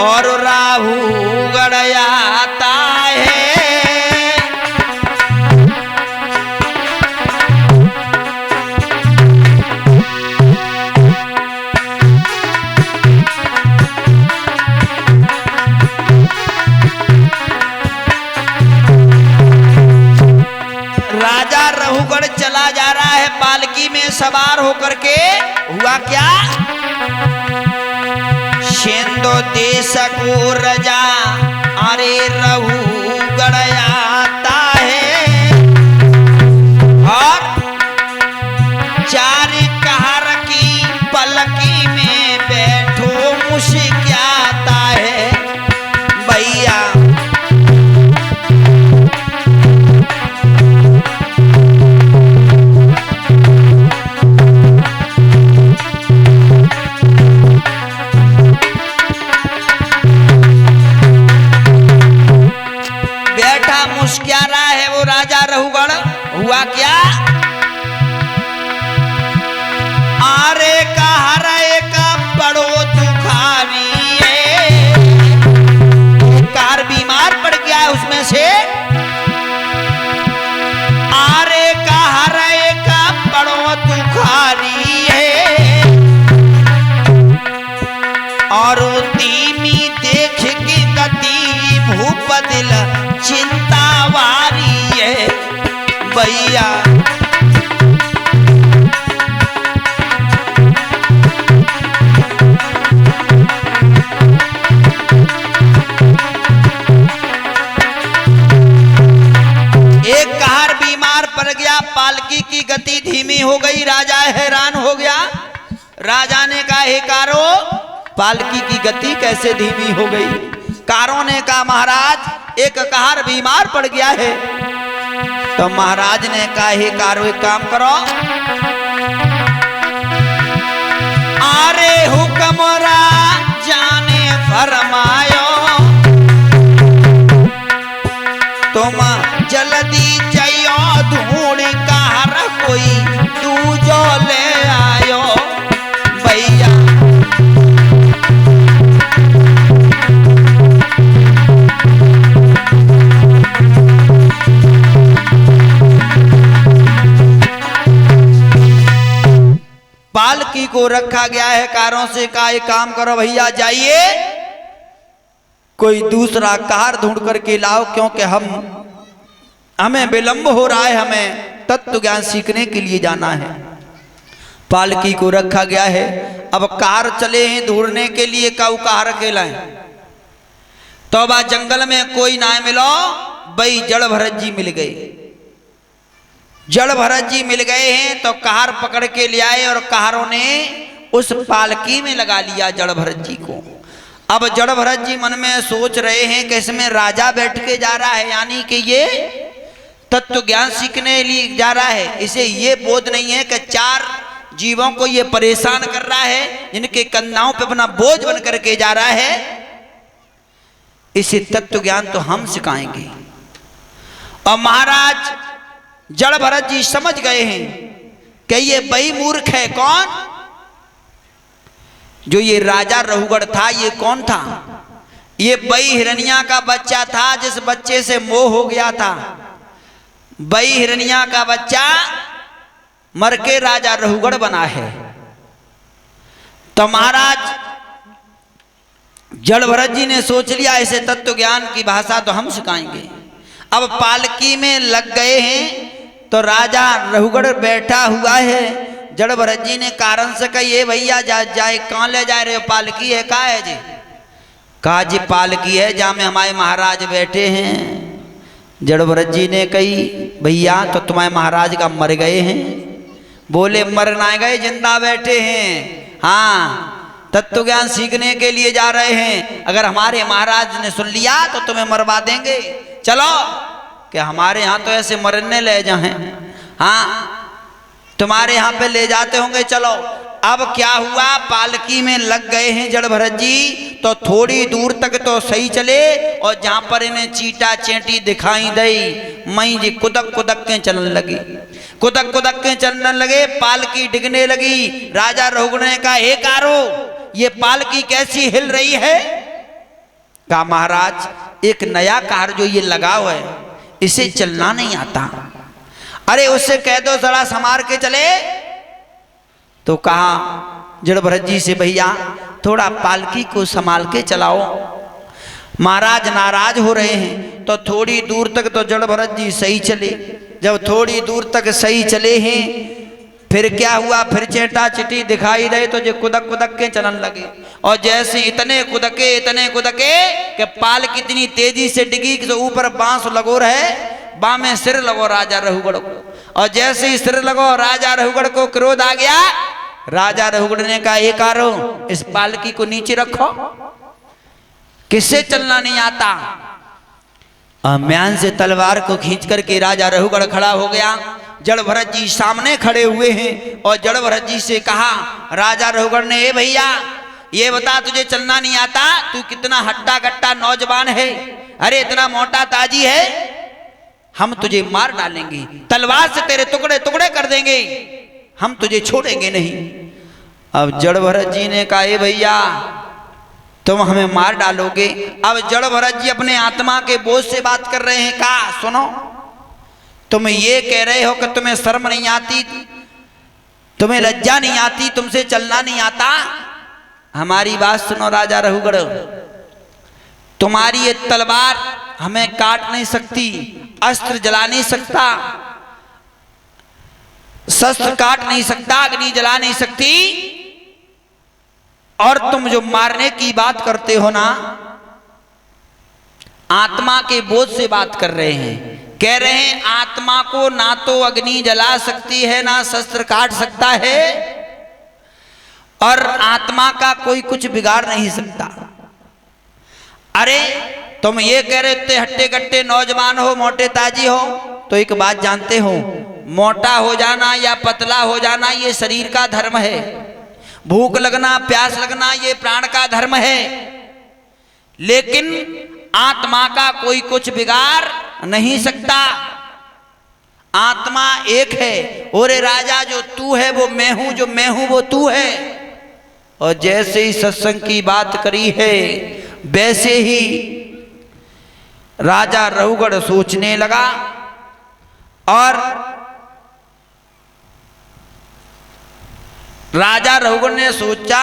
और राहु गड़याता है। राजा रहुगढ़ चला जा रहा है पालकी में सवार होकर के। हुआ क्या? शेंदो देश को रजा अरे रहुगढ़ आता है और चार कहर की पलकी में बैठो मुस्कुराता है। भैया मुस्कुरा रहा है वो राजा रहुगढ़। हुआ क्या? आरे का हरे का बड़ो दुखारी है। कार बीमार पड़ गया है उसमें से। आरे का हरे का बड़ो दुखारी है और धीमी देख के गति भूप दिल चिंता वारी है। भैया एक कहर बीमार पड़ गया, पालकी की गति धीमी हो गई, राजा हैरान हो गया। राजा ने कहा हे कारो पालकी की गति कैसे धीमी हो गई? कारों ने कहा महाराज एक कहर बीमार पड़ गया है। तो महाराज ने कहा हे कारो एक काम करो, आरे हुक्म राजा ने फरमायो तुम जल्दी जाइयो ढूंढ कहर कोई दूजो ले आयो। भैया पालकी को रखा गया है। कारों से कहा एक काम करो भैया जाइए कोई दूसरा कहर ढूंढ करके लाओ, क्योंकि हमें विलंब हो रहा है, हमें तत्व ज्ञान सीखने के लिए जाना है। पालकी को रखा गया है। अब कार चले हैं ढूंढने के लिए, काऊ कहर अकेला है। तो अब जंगल में कोई ना मिलो, भाई जड़ भरत जी मिल गए। जड़ भरत जी मिल गए हैं तो कहर पकड़ के ले आए और कहरों ने उस पालकी में लगा लिया जड़ भरत जी को। अब जड़ भरत जी मन में सोच रहे हैं कि इसमें राजा बैठ के जा रहा है, यानी कि ये तत्व ज्ञान सीखने लिए जा रहा है। इसे ये बोध नहीं है कि चार जीवों को ये परेशान कर रहा है, जिनके कंधाओं पे अपना बोझ बन करके जा रहा है। इसे तत्व ज्ञान तो हम सिखाएंगे। और महाराज जड़ भरत जी समझ गए हैं कि ये बई मूर्ख है। कौन? जो ये राजा रहुगढ़ था, ये कौन था? ये बई हिरनिया का बच्चा था, जिस बच्चे से मोह हो गया था। बई हिरनिया का बच्चा मर के राजा रहुगढ़ बना है। तो महाराज जड़ भरत जी ने सोच लिया इसे तत्व ज्ञान की भाषा तो हम सिखाएंगे। अब पालकी में लग गए हैं तो राजा रहुगढ़ बैठा हुआ है। जड़ भरत जी ने कारण से कहा ये भैया जाए कहाँ ले जा रहे हो? पालकी है कहा है जी? कहा जी पालकी है जहाँ में हमारे महाराज बैठे हैं। जड़ भरत जी ने कही भैया तो तुम्हारे महाराज का मर गए हैं? बोले मर ना गए, जिंदा बैठे हैं। हाँ तत्व ज्ञान सीखने के लिए जा रहे हैं, अगर हमारे महाराज ने सुन लिया तो तुम्हें मरवा देंगे। चलो कि हमारे यहाँ तो ऐसे मरने ले जाए, हाँ तुम्हारे यहाँ पे ले जाते होंगे। चलो अब क्या हुआ, पालकी में लग गए हैं जड़ भरत जी। तो थोड़ी दूर तक तो सही चले और जहां पर इन्हें चीटा चेंटी दिखाई दई, मई जी कुदक कुदक के चलने लगी। कुदक कुदक के चलने लगे, पालकी डिगने लगी। राजा रहुगढ़ ने कहा हे कारो ये पालकी कैसी हिल रही है? कहा महाराज एक नया कार जो ये लगा हुआ है इसे चलना नहीं आता। अरे उससे कह दो जरा संभाल के चले। तो कहा जड़ भरत जी से भैया थोड़ा पालकी को संभाल के चलाओ। महाराज नाराज हो रहे हैं। तो थोड़ी दूर तक तो जड़ भरत जी सही चले। जब थोड़ी दूर तक सही चले हैं फिर क्या हुआ, फिर चेटा चिटी दिखाई दे तो जो कुदक कुदक के चलन लगे। और जैसे इतने कुदके कि पाल कितनी तेजी से डिगी कि ऊपर बांस लगो रहे, बाँ में सिर लगो राजा रहुगढ़ को। और जैसे ही सिर लगो राजा रहुगढ़ को क्रोध आ गया। राजा रहुगढ़ ने कहा एक आरो इस पालकी को नीचे रखो, किससे चलना नहीं आता। म्यान से तलवार को खींच करके राजा रहुगढ़ खड़ा हो गया। जड़ भरत जी सामने खड़े हुए हैं और जड़ भरत जी से कहा राजा रहुगढ़ ने, ए भैया ये बता तुझे चलना नहीं आता, तू कितना हट्टा कट्टा नौजवान है, अरे इतना मोटा ताजी है, हम तुझे मार डालेंगे, तलवार से तेरे टुकड़े टुकड़े कर देंगे, हम तुझे छोड़ेंगे नहीं। अब जड़ भरत जी ने कहा ए भैया तुम हमें मार डालोगे। अब जड़ भरत जी अपने आत्मा के बोझ से बात कर रहे हैं। कहा सुनो, तुम ये कह रहे हो कि तुम्हें शर्म नहीं आती, तुम्हें लज्जा नहीं आती, तुमसे चलना नहीं आता। हमारी बात सुनो राजा रहुगढ़, तुम्हारी ये तलवार हमें काट नहीं सकती, अस्त्र जला नहीं सकता, शस्त्र काट नहीं सकता, अग्नि जला नहीं सकती। और तुम जो मारने की बात करते हो ना, आत्मा के बोझ से बात कर रहे हैं। कह रहे हैं आत्मा को ना तो अग्नि जला सकती है ना शस्त्र काट सकता है, और आत्मा का कोई कुछ बिगाड़ नहीं सकता। अरे तुम ये कह रहे थे हट्टे कट्टे नौजवान हो, मोटे ताजी हो, तो एक बात जानते हो, मोटा हो जाना या पतला हो जाना ये शरीर का धर्म है, भूख लगना प्यास लगना ये प्राण का धर्म है, लेकिन आत्मा का कोई कुछ बिगाड़ नहीं सकता। आत्मा एक है। और राजा जो तू है वो मैं हूं, जो मैं हूं वो तू है। और जैसे ही सत्संग की बात करी है वैसे ही राजा रहुगढ़ सोचने लगा। और राजा रहुगढ़ ने सोचा